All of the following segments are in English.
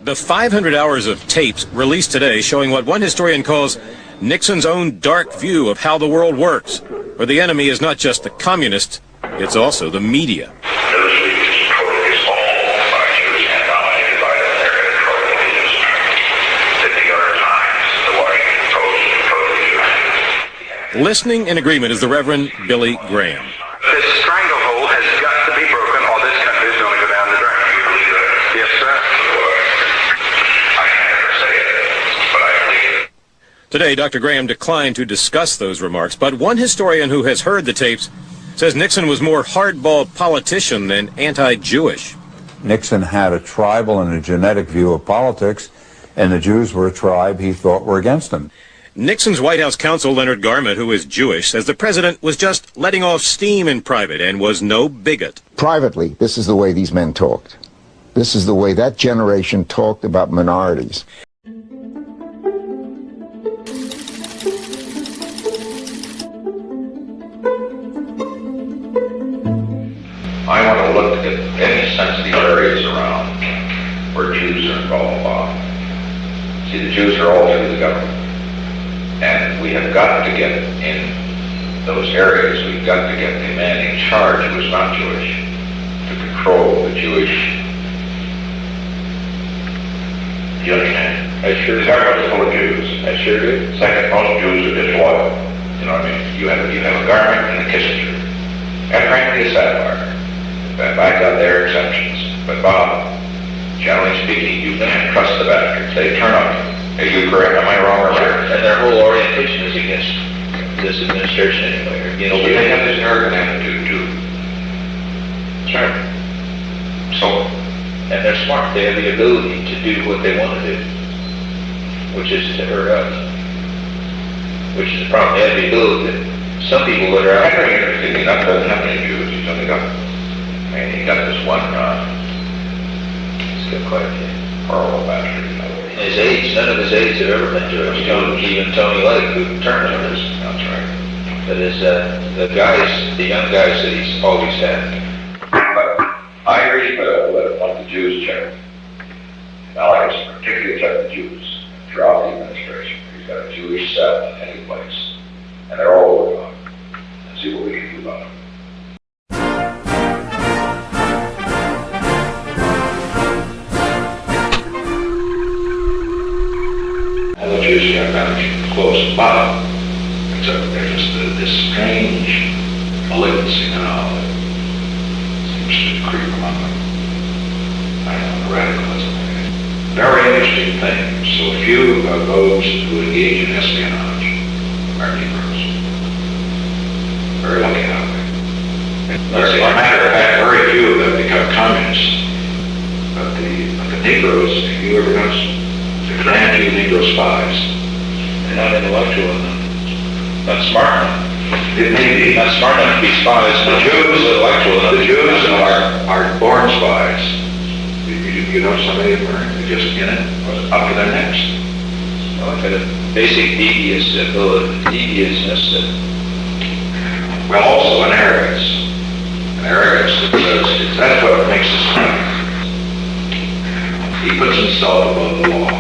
The 500 hours of tapes released today showing what one historian calls Nixon's own dark view of how the world works, where the enemy is not just the communists, it's also the media. Listening in agreement is the Reverend Billy Graham. This stranglehold has got to be broken or this country is going to go down the drain. Yes, sir. I can't ever say it, but I believe it. Today, Dr. Graham declined to discuss those remarks, but one historian who has heard the tapes says Nixon was more hardball politician than anti-Jewish. Nixon had a tribal and a genetic view of politics, and the Jews were a tribe he thought were against him. Nixon's White House counsel, Leonard Garment, who is Jewish, says the president was just letting off steam in private and was no bigot. Privately, this is the way these men talked. This is the way that generation talked about minorities. I want to look at any sensitive areas around where Jews are involved. See, the Jews are all through the government. And we have got to get in those areas, we've got to get the man in charge who is not Jewish to control the Jewish. Do you understand? I sure do. Everyone's full of Jews. I sure do. Second, most Jews are disloyal. You know what I mean? You have a Garment and a Kissinger. And frankly, a Sadler. Back out their exceptions. But Bob, generally speaking, you can't trust the bastards. They turn on you. Are you correct? Am I wrong or right? And their whole orientation is against this administration anyway. But they have this arrogant attitude too. Sure. So, and they're smart. They have the ability to do what they want to do, which is to hurt us. Which is the problem. They have the ability. Some people that are out there, interestingly enough, doesn't have any Jews. He's only got, he got this one. He's got quite a few. Horrible bastard. His aides, none of his aides have ever been Jewish. Even Tony Lake, who turned on us. That's right. That is, the young guys that he's always had. But I respect what the Jews check. Now, I particularly check the Jews throughout the administration. He's got a Jewish cell in any place. And they're all working on it. And see what we can do about it. The Jews are kind of close by, except there's just this strange malignancy now that seems to creep among them. I don't know, radicalism. Very interesting thing. So few of those who engage in espionage are Negroes. Very lucky that way. As a matter of fact, very few have become communists. But the Negroes, have you ever noticed? There are few Negro spies. They're not intellectual enough. Not smart enough. It may be. Not smart enough to be spies. The Jews, The Jews are born spies. You know, some of them are just in it, up to their necks. Well, I've got a basic deviousness, well, also an arrogance. An arrogance because that's what makes us funny. He puts himself above the law.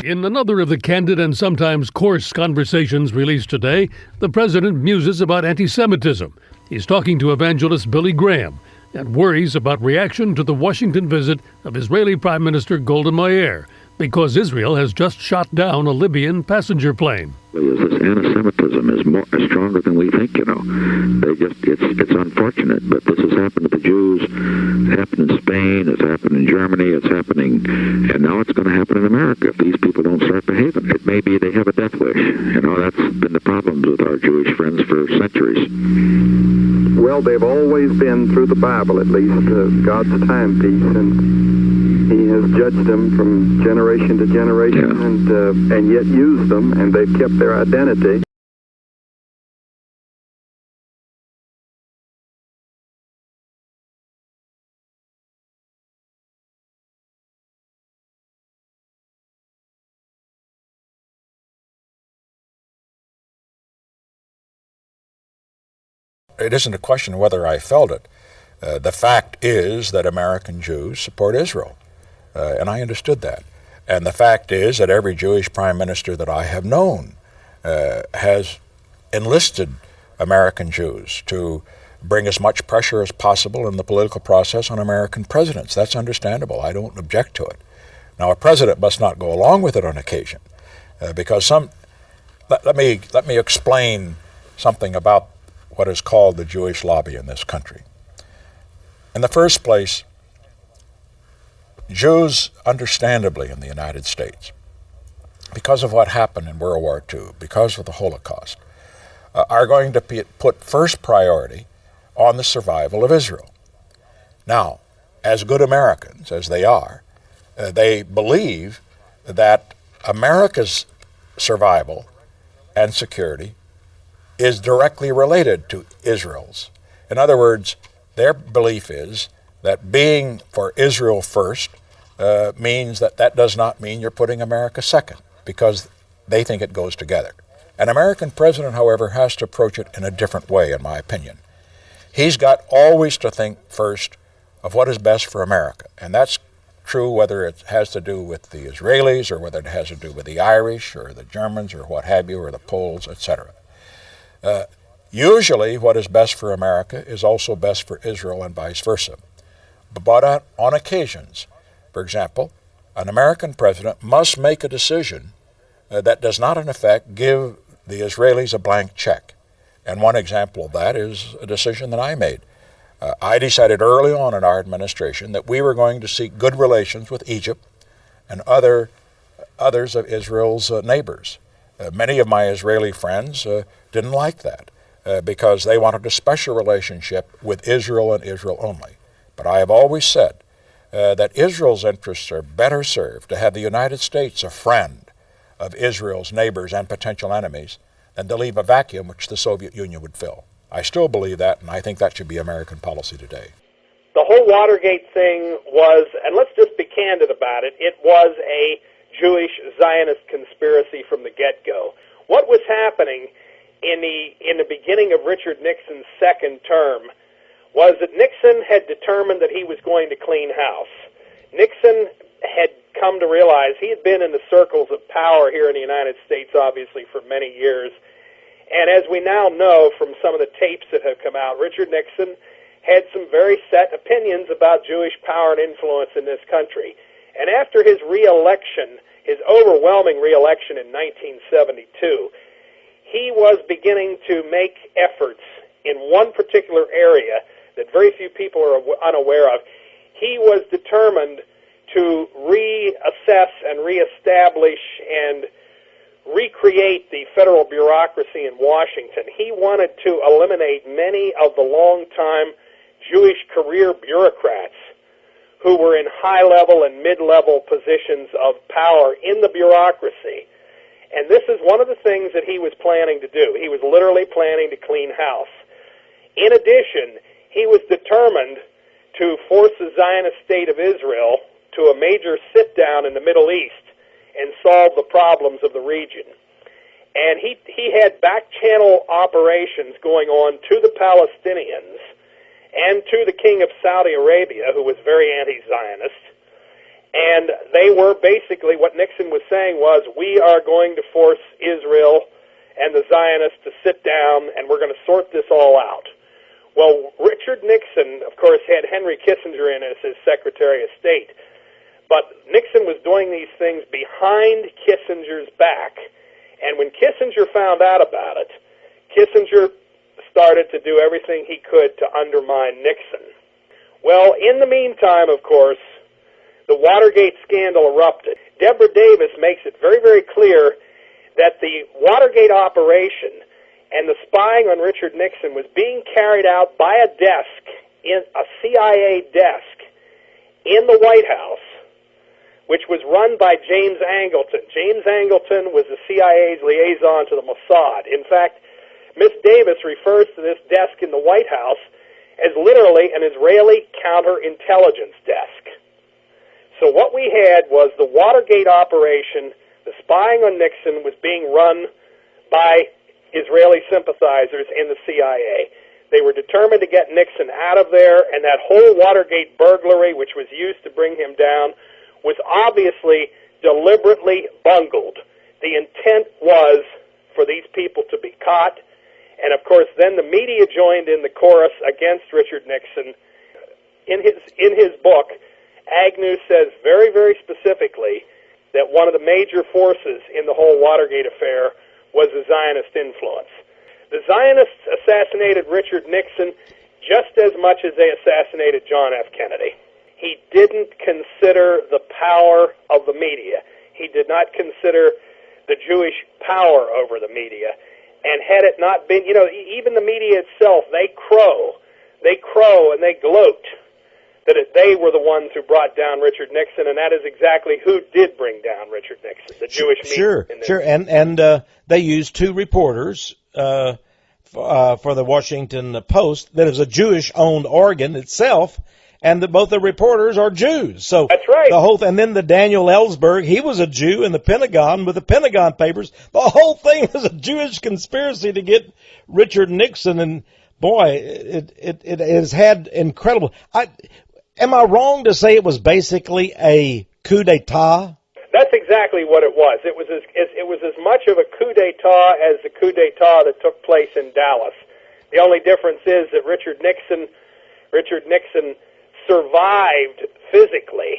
In another of the candid and sometimes coarse conversations released today, the president muses about anti-Semitism. He's talking to evangelist Billy Graham and worries about reaction to the Washington visit of Israeli Prime Minister Golda Meir, because Israel has just shot down a Libyan passenger plane. This anti-Semitism is stronger than we think, you know. It's unfortunate, but this has happened to the Jews. It's happened in Spain, it's happened in Germany, it's happening, and now it's going to happen in America if these people don't start behaving. It may be they have a death wish. You know, that's been the problems with our Jewish friends for centuries. Well, they've always been, through the Bible at least, God's timepiece, and He has judged them from generation to generation, and yet used them, and they've kept their identity. It isn't a question of whether I felt it. The fact is that American Jews support Israel. And I understood that. And the fact is that every Jewish prime minister that I have known has enlisted American Jews to bring as much pressure as possible in the political process on American presidents. That's understandable. I don't object to it. Now, a president must not go along with it on occasion, because let me explain something about what is called the Jewish lobby in this country. In the first place, Jews, understandably in the United States, because of what happened in World War II, because of the Holocaust, are going to put first priority on the survival of Israel. Now, as good Americans as they are, they believe that America's survival and security is directly related to Israel's. In other words, their belief is that being for Israel first means that does not mean you're putting America second, because they think it goes together. An American president, however, has to approach it in a different way, in my opinion. He's got always to think first of what is best for America, and that's true whether it has to do with the Israelis or whether it has to do with the Irish or the Germans or what have you, or the Poles, etc. Usually what is best for America is also best for Israel and vice versa. But on occasions, for example, an American president must make a decision that does not in effect give the Israelis a blank check. And one example of that is a decision that I made. I decided early on in our administration that we were going to seek good relations with Egypt and others of Israel's neighbors. Many of my Israeli friends didn't like that because they wanted a special relationship with Israel and Israel only. But I have always said that Israel's interests are better served to have the United States a friend of Israel's neighbors and potential enemies than to leave a vacuum which the Soviet Union would fill. I still believe that, and I think that should be American policy today. The whole Watergate thing was, and let's just be candid about it, it was a Jewish Zionist conspiracy from the get-go. What was happening in the beginning of Richard Nixon's second term was that Nixon had determined that he was going to clean house. Nixon had come to realize he had been in the circles of power here in the United States, obviously, for many years. And as we now know from some of the tapes that have come out, Richard Nixon had some very set opinions about Jewish power and influence in this country. And after his re-election, his overwhelming re-election in 1972, he was beginning to make efforts in one particular area that very few people are unaware of. He was determined to reassess and reestablish and recreate the federal bureaucracy in Washington. He wanted to eliminate many of the long-time Jewish career bureaucrats who were in high-level and mid-level positions of power in the bureaucracy. And this is one of the things that he was planning to do. He was literally planning to clean house. In addition, he was determined to force the Zionist state of Israel to a major sit-down in the Middle East and solve the problems of the region. And he had back-channel operations going on to the Palestinians and to the King of Saudi Arabia, who was very anti-Zionist. And they were basically, what Nixon was saying was, we are going to force Israel and the Zionists to sit down, and we're going to sort this all out. Well, Richard Nixon, of course, had Henry Kissinger in as his Secretary of State. But Nixon was doing these things behind Kissinger's back. And when Kissinger found out about it, Kissinger started to do everything he could to undermine Nixon. Well, in the meantime, of course, the Watergate scandal erupted. Deborah Davis makes it very, very clear that the Watergate operation and the spying on Richard Nixon was being carried out by a desk, in a CIA desk, in the White House, which was run by James Angleton. James Angleton was the CIA's liaison to the Mossad. In fact, Miss Davis refers to this desk in the White House as literally an Israeli counterintelligence desk. So what we had was the Watergate operation. The spying on Nixon was being run by Israeli sympathizers in the CIA. They were determined to get Nixon out of there, and that whole Watergate burglary, which was used to bring him down, was obviously deliberately bungled. The intent was for these people to be caught, and of course then the media joined in the chorus against Richard Nixon. In his book, Agnew says very, very specifically that one of the major forces in the whole Watergate affair was the Zionist influence. The Zionists assassinated Richard Nixon just as much as they assassinated John F. Kennedy. He didn't consider the power of the media. He did not consider the Jewish power over the media. And had it not been, even the media itself, they crow and they gloat that they were the ones who brought down Richard Nixon, and that is exactly who did bring down Richard Nixon, the Jewish media. Sure, and they used two reporters for the Washington Post that is a Jewish-owned organ itself, and both the reporters are Jews. So that's right. And then the Daniel Ellsberg, he was a Jew in the Pentagon with the Pentagon Papers. The whole thing was a Jewish conspiracy to get Richard Nixon, and boy, it has had incredible. Am I wrong to say it was basically a coup d'etat? That's exactly what it was. It was as much of a coup d'etat as the coup d'etat that took place in Dallas. The only difference is that Richard Nixon survived physically